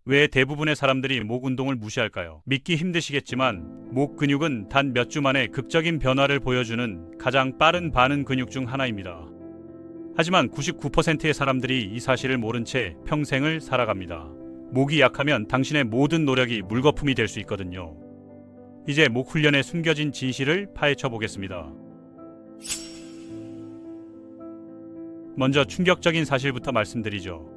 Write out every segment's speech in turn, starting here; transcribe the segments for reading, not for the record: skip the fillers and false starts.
왜 대부분의 사람들이 목 운동을 무시할까요? 믿기 힘드시겠지만 목 근육은 단 몇 주 만에 극적인 변화를 보여주는 가장 빠른 반응 근육 중 하나입니다. 하지만 99%의 사람들이 이 사실을 모른 채 평생을 살아갑니다. 목이 약하면 당신의 모든 노력이 물거품이 될 수 있거든요. 이제 목 훈련의 숨겨진 진실을 파헤쳐 보겠습니다. 먼저 충격적인 사실부터 말씀드리죠.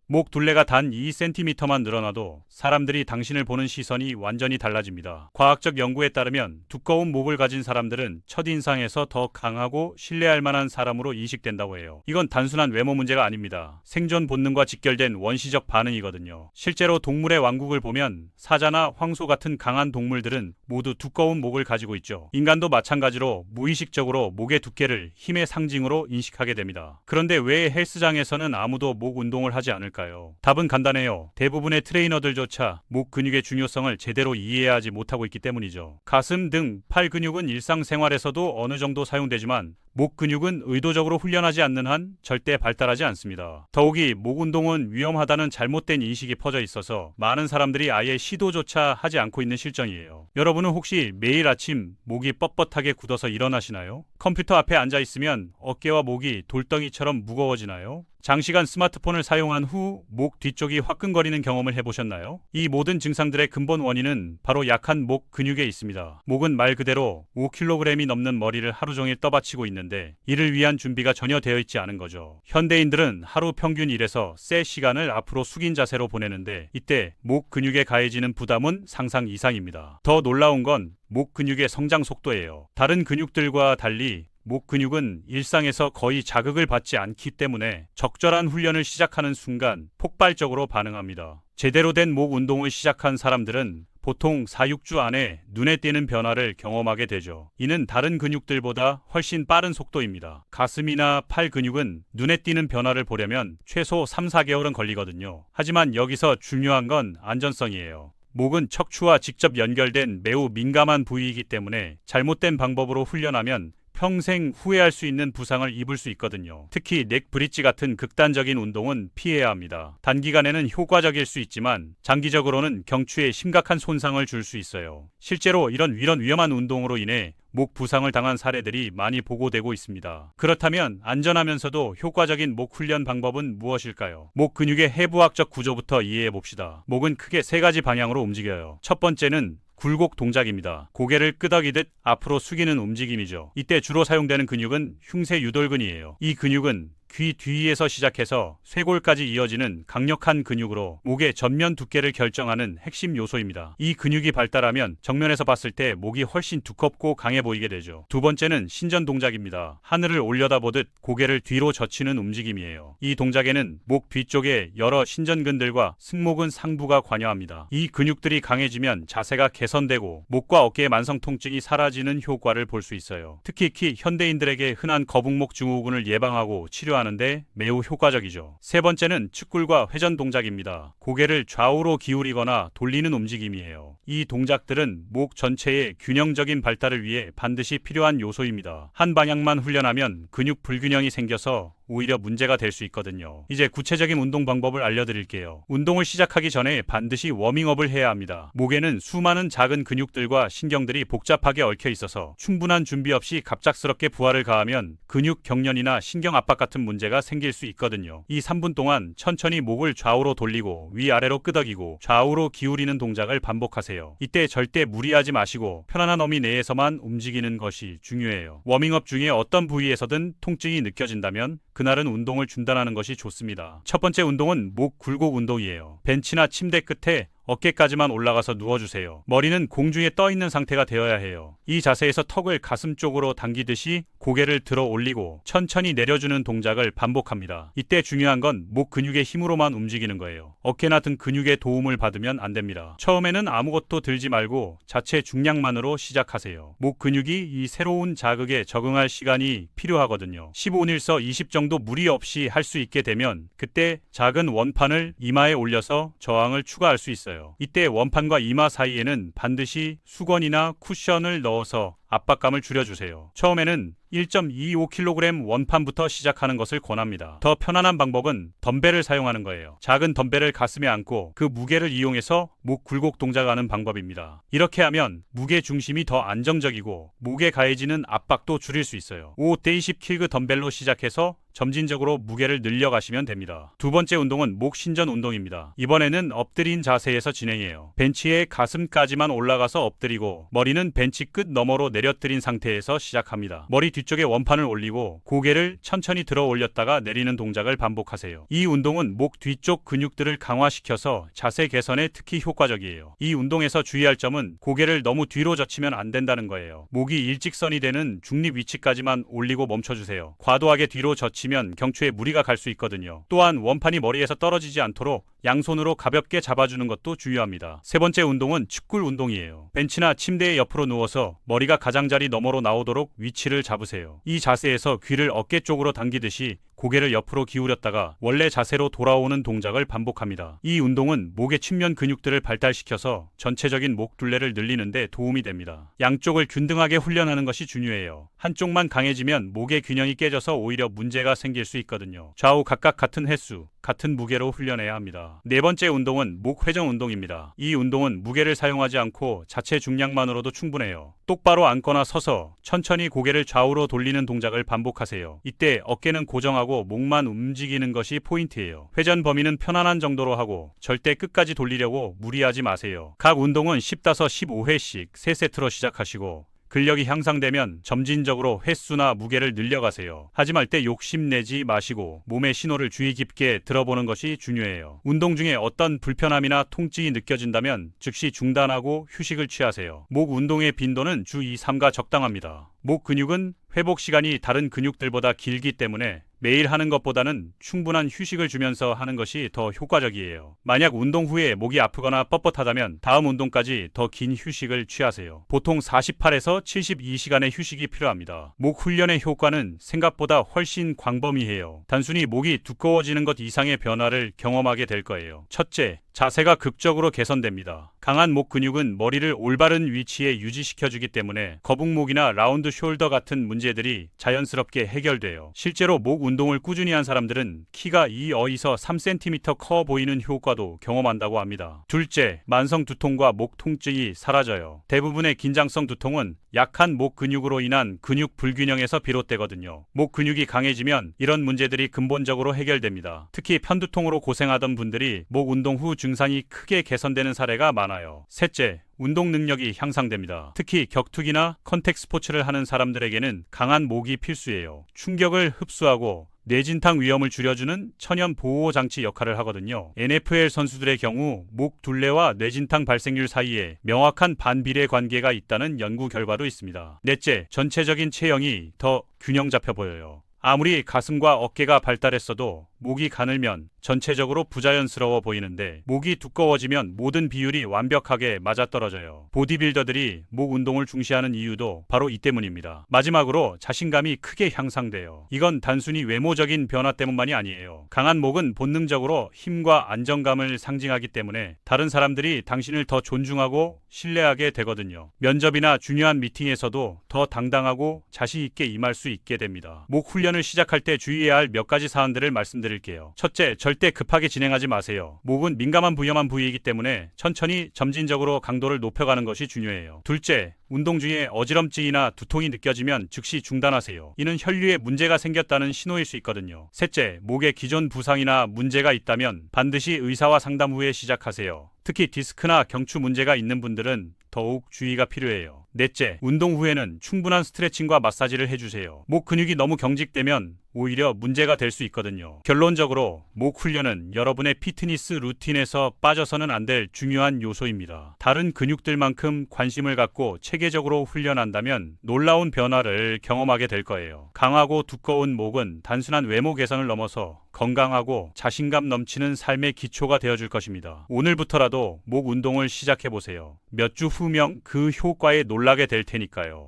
목 둘레가 단 2cm만 늘어나도 사람들이 당신을 보는 시선이 완전히 달라집니다. 과학적 연구에 따르면 두꺼운 목을 가진 사람들은 첫인상에서 더 강하고 신뢰할 만한 사람으로 인식된다고 해요. 이건 단순한 외모 문제가 아닙니다. 생존 본능과 직결된 원시적 반응이거든요. 실제로 동물의 왕국을 보면 사자나 황소 같은 강한 동물들은 모두 두꺼운 목을 가지고 있죠. 인간도 마찬가지로 무의식적으로 목의 두께를 힘의 상징으로 인식하게 됩니다. 그런데 왜 헬스장에서는 아무도 목 운동을 하지 않을까요? 답은 간단해요. 대부분의 트레이너들조차 목 근육의 중요성을 제대로 이해하지 못하고 있기 때문이죠. 가슴 등 팔 근육은 일상생활에서도 어느 정도 사용되지만 목 근육은 의도적으로 훈련하지 않는 한 절대 발달하지 않습니다. 더욱이 목 운동은 위험하다는 잘못된 인식이 퍼져 있어서 많은 사람들이 아예 시도조차 하지 않고 있는 실정이에요. 여러분은 혹시 매일 아침 목이 뻣뻣하게 굳어서 일어나시나요? 컴퓨터 앞에 앉아 있으면 어깨와 목이 돌덩이처럼 무거워지나요? 장시간 스마트폰을 사용한 후 목 뒤쪽이 화끈거리는 경험을 해보셨나요? 이 모든 증상들의 근본 원인은 바로 약한 목 근육에 있습니다. 목은 말 그대로 5kg이 넘는 머리를 하루 종일 떠받치고 있는데 이를 위한 준비가 전혀 되어 있지 않은 거죠. 현대인들은 하루 평균 1에서 세 시간을 앞으로 숙인 자세로 보내는데 이때 목 근육에 가해지는 부담은 상상 이상입니다. 더 놀라운 건 목 근육의 성장 속도예요. 다른 근육들과 달리 목 근육은 일상에서 거의 자극을 받지 않기 때문에 적절한 훈련을 시작하는 순간 폭발적으로 반응합니다. 제대로 된 목 운동을 시작한 사람들은 보통 4-6주 안에 눈에 띄는 변화를 경험하게 되죠. 이는 다른 근육들보다 훨씬 빠른 속도입니다. 가슴이나 팔 근육은 눈에 띄는 변화를 보려면 최소 3-4개월은 걸리거든요. 하지만 여기서 중요한 건 안전성이에요. 목은 척추와 직접 연결된 매우 민감한 부위이기 때문에 잘못된 방법으로 훈련하면 평생 후회할 수 있는 부상을 입을 수 있거든요. 특히 넥 브릿지 같은 극단적인 운동은 피해야 합니다. 단기간에는 효과적일 수 있지만 장기적으로는 경추에 심각한 손상을 줄 수 있어요. 실제로 이런 위험한 운동으로 인해 목 부상을 당한 사례들이 많이 보고되고 있습니다. 그렇다면 안전하면서도 효과적인 목 훈련 방법은 무엇일까요? 목 근육의 해부학적 구조부터 이해해 봅시다. 목은 크게 세 가지 방향으로 움직여요. 첫 번째는 굴곡 동작입니다. 고개를 끄덕이듯 앞으로 숙이는 움직임이죠. 이때 주로 사용되는 근육은 흉쇄 유돌근이에요. 이 근육은 귀 뒤에서 시작해서 쇄골까지 이어지는 강력한 근육으로 목의 전면 두께를 결정하는 핵심 요소입니다. 이 근육이 발달하면 정면에서 봤을 때 목이 훨씬 두껍고 강해 보이게 되죠. 두 번째는 신전 동작입니다. 하늘을 올려다보듯 고개를 뒤로 젖히는 움직임이에요. 이 동작에는 목 뒤쪽에 여러 신전근들과 승모근 상부가 관여합니다. 이 근육들이 강해지면 자세가 개선되고 목과 어깨의 만성 통증이 사라지는 효과를 볼 수 있어요. 특히 현대인들에게 흔한 거북목 증후군을 예방하고 치료하는 데 매우 효과적이죠. 세 번째는 측굴과 회전 동작입니다. 고개를 좌우로 기울이거나 돌리는 움직임이에요. 이 동작들은 목 전체의 균형적인 발달을 위해 반드시 필요한 요소입니다. 한 방향만 훈련하면 근육 불균형이 생겨서 오히려 문제가 될 수 있거든요. 이제 구체적인 운동 방법을 알려드릴게요. 운동을 시작하기 전에 반드시 워밍업을 해야 합니다. 목에는 수많은 작은 근육들과 신경들이 복잡하게 얽혀 있어서 충분한 준비 없이 갑작스럽게 부하를 가하면 근육 경련이나 신경 압박 같은 문제가 생길 수 있거든요. 이 3분 동안 천천히 목을 좌우로 돌리고 위아래로 끄덕이고 좌우로 기울이는 동작을 반복하세요. 이때 절대 무리하지 마시고 편안한 어미 내에서만 움직이는 것이 중요해요. 워밍업 중에 어떤 부위에서든 통증이 느껴진다면 그날은 운동을 중단하는 것이 좋습니다. 첫 번째 운동은 목 굴곡 운동이에요. 벤치나 침대 끝에 어깨까지만 올라가서 누워주세요. 머리는 공중에 떠 있는 상태가 되어야 해요. 이 자세에서 턱을 가슴 쪽으로 당기듯이 고개를 들어 올리고 천천히 내려주는 동작을 반복합니다. 이때 중요한 건 목 근육의 힘으로만 움직이는 거예요. 어깨나 등 근육의 도움을 받으면 안 됩니다. 처음에는 아무것도 들지 말고 자체 중량만으로 시작하세요. 목 근육이 이 새로운 자극에 적응할 시간이 필요하거든요. 15에서 20 정도 무리 없이 할 수 있게 되면 그때 작은 원판을 이마에 올려서 저항을 추가할 수 있어요. 이때 원판과 이마 사이에는 반드시 수건이나 쿠션을 넣어서 압박감을 줄여주세요. 처음에는 1.25kg 원판부터 시작하는 것을 권합니다. 더 편안한 방법은 덤벨을 사용하는 거예요. 작은 덤벨을 가슴에 안고 그 무게를 이용해서 목 굴곡 동작하는 방법입니다. 이렇게 하면 무게 중심이 더 안정적이고 목에 가해지는 압박도 줄일 수 있어요. 5대 20kg 덤벨로 시작해서 점진적으로 무게를 늘려가시면 됩니다. 두 번째 운동은 목 신전 운동입니다. 이번에는 엎드린 자세에서 진행해요. 벤치에 가슴까지만 올라가서 엎드리고 머리는 벤치 끝 너머로 내려뜨린 상태에서 시작합니다. 머리 뒤쪽에 원판을 올리고 고개를 천천히 들어 올렸다가 내리는 동작을 반복하세요. 이 운동은 목 뒤쪽 근육들을 강화시켜서 자세 개선에 특히 효과적이에요. 이 운동에서 주의할 점은 고개를 너무 뒤로 젖히면 안 된다는 거예요. 목이 일직선이 되는 중립 위치까지만 올리고 멈춰주세요. 과도하게 뒤로 젖히면 경추에 무리가 갈 수 있거든요. 또한 원판이 머리에서 떨어지지 않도록 양손으로 가볍게 잡아주는 것도 중요합니다. 세 번째 운동은 측굴 운동이에요. 벤치나 침대에 옆으로 누워서 머리가 가장자리 너머로 나오도록 위치를 잡으세요. 이 자세에서 귀를 어깨 쪽으로 당기듯이 고개를 옆으로 기울였다가 원래 자세로 돌아오는 동작을 반복합니다. 이 운동은 목의 측면 근육들을 발달시켜서 전체적인 목 둘레를 늘리는 데 도움이 됩니다. 양쪽을 균등하게 훈련하는 것이 중요해요. 한쪽만 강해지면 목의 균형이 깨져서 오히려 문제가 생길 수 있거든요. 좌우 각각 같은 횟수, 같은 무게로 훈련해야 합니다. 네 번째 운동은 목 회전 운동입니다. 이 운동은 무게를 사용하지 않고 자체 중량만으로도 충분해요. 똑바로 앉거나 서서 천천히 고개를 좌우로 돌리는 동작을 반복하세요. 이때 어깨는 고정하고 목만 움직이는 것이 포인트예요. 회전 범위는 편안한 정도로 하고 절대 끝까지 돌리려고 무리하지 마세요. 각 운동은 15회씩 3세트로 시작하시고 근력이 향상되면 점진적으로 횟수나 무게를 늘려가세요. 하지 말 때 욕심내지 마시고 몸의 신호를 주의 깊게 들어보는 것이 중요해요. 운동 중에 어떤 불편함이나 통증이 느껴진다면 즉시 중단하고 휴식을 취하세요. 목 운동의 빈도는 주 2, 3가 적당합니다. 목 근육은 회복 시간이 다른 근육들보다 길기 때문에 매일 하는 것보다는 충분한 휴식을 주면서 하는 것이 더 효과적이에요. 만약 운동 후에 목이 아프거나 뻣뻣하다면 다음 운동까지 더 긴 휴식을 취하세요. 보통 48에서 72시간의 휴식이 필요합니다. 목 훈련의 효과는 생각보다 훨씬 광범위해요. 단순히 목이 두꺼워지는 것 이상의 변화를 경험하게 될 거예요. 첫째, 자세가 극적으로 개선됩니다. 강한 목 근육은 머리를 올바른 위치에 유지시켜주기 때문에 거북목이나 라운드 숄더 같은 문제들이 자연스럽게 해결돼요. 실제로 목 운동을 꾸준히 한 사람들은 키가 2에서 3cm 커 보이는 효과도 경험한다고 합니다. 둘째, 만성 두통과 목 통증이 사라져요. 대부분의 긴장성 두통은 약한 목 근육으로 인한 근육 불균형에서 비롯되거든요. 목 근육이 강해지면 이런 문제들이 근본적으로 해결됩니다. 특히 편두통으로 고생하던 분들이 목 운동 후 증상이 크게 개선되는 사례가 많아요. 셋째, 운동 능력이 향상됩니다. 특히 격투기나 컨택 스포츠를 하는 사람들에게는 강한 목이 필수예요. 충격을 흡수하고 뇌진탕 위험을 줄여주는 천연 보호 장치 역할을 하거든요. NFL 선수들의 경우 목 둘레와 뇌진탕 발생률 사이에 명확한 반비례 관계가 있다는 연구 결과도 있습니다. 넷째, 전체적인 체형이 더 균형 잡혀 보여요. 아무리 가슴과 어깨가 발달했어도 목이 가늘면 전체적으로 부자연스러워 보이는데 목이 두꺼워지면 모든 비율이 완벽하게 맞아떨어져요. 보디빌더들이 목 운동을 중시하는 이유도 바로 이 때문입니다. 마지막으로 자신감이 크게 향상돼요. 이건 단순히 외모적인 변화 때문만이 아니에요. 강한 목은 본능적으로 힘과 안정감을 상징하기 때문에 다른 사람들이 당신을 더 존중하고 신뢰하게 되거든요. 면접이나 중요한 미팅에서도 더 당당하고 자신 있게 임할 수 있게 됩니다. 목 훈련을 시작할 때 주의해야 할 몇 가지 사안들을 말씀드릴게요. 첫째, 절대 급하게 진행하지 마세요. 목은 민감한 부위만 부위이기 때문에 천천히 점진적으로 강도를 높여가는 것이 중요해요. 둘째, 운동 중에 어지럼증이나 두통이 느껴지면 즉시 중단하세요. 이는 혈류에 문제가 생겼다는 신호일 수 있거든요. 셋째, 목에 기존 부상이나 문제가 있다면 반드시 의사와 상담 후에 시작하세요. 특히 디스크나 경추 문제가 있는 분들은 더욱 주의가 필요해요. 넷째, 운동 후에는 충분한 스트레칭과 마사지를 해주세요. 목 근육이 너무 경직되면 오히려 문제가 될 수 있거든요. 결론적으로 목 훈련은 여러분의 피트니스 루틴에서 빠져서는 안 될 중요한 요소입니다. 다른 근육들만큼 관심을 갖고 체계적으로 훈련한다면 놀라운 변화를 경험하게 될 거예요. 강하고 두꺼운 목은 단순한 외모 개선을 넘어서 건강하고 자신감 넘치는 삶의 기초가 되어줄 것입니다. 오늘부터라도 목 운동을 시작해보세요. 몇 주 후면 그 효과에 놀라게 될 테니까요.